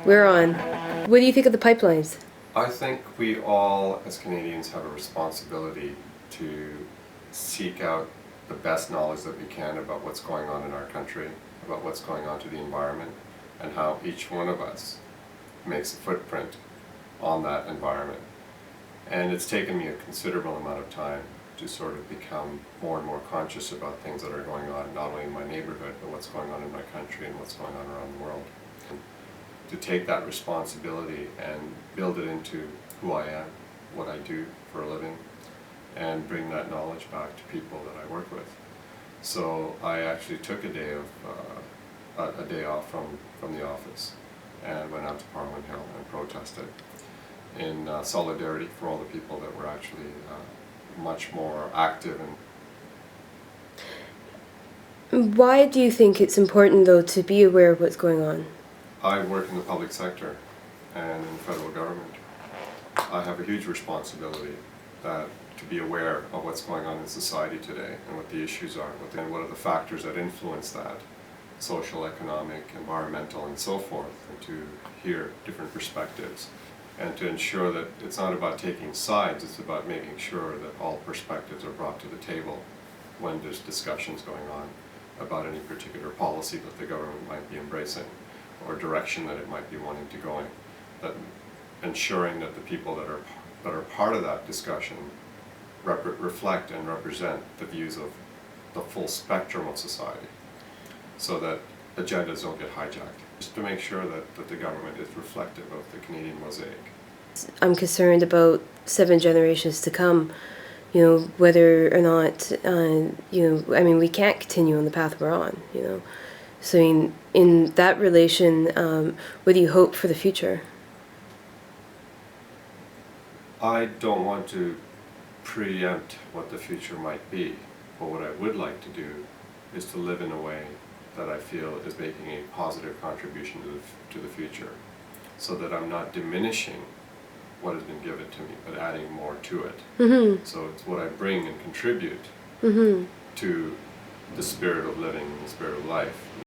We're on. What do you think of the pipelines? I think we all, as Canadians, have a responsibility to seek out the best knowledge that we can about what's going on in our country, about what's going on to the environment, and how each one of us makes a footprint on that environment. And it's taken me a considerable amount of time to sort of become more and more conscious about things that are going on, not only in my neighborhood, but what's going on in my country and what's going on around the world. And to take that responsibility and build it into who I am, what I do for a living, and bring that knowledge back to people that I work with. So I actually took a day off from the office and went out to Parliament Hill and protested in solidarity for all the people that were actually much more active. And why do you think it's important, though, to be aware of what's going on? I work in the public sector and in the federal government. I have a huge responsibility to be aware of what's going on in society today and what the issues are, and what are the factors that influence that, social, economic, environmental, and so forth, and to hear different perspectives. And to ensure that it's not about taking sides, it's about making sure that all perspectives are brought to the table when there's discussions going on about any particular policy that the government might be embracing or direction that it might be wanting to go in. That ensuring that the people that are part of that discussion reflect and represent the views of the full spectrum of society, so that agendas don't get hijacked. Just to make sure that the government is reflective of the Canadian mosaic. I'm concerned about 7 generations to come, whether or not, we can't continue on the path we're on, So in that relation, what do you hope for the future? I don't want to preempt what the future might be, but what I would like to do is to live in a way that I feel is making a positive contribution to the future, so that I'm not diminishing what has been given to me, but adding more to it. Mm-hmm. So it's what I bring and contribute to the spirit of living and the spirit of life.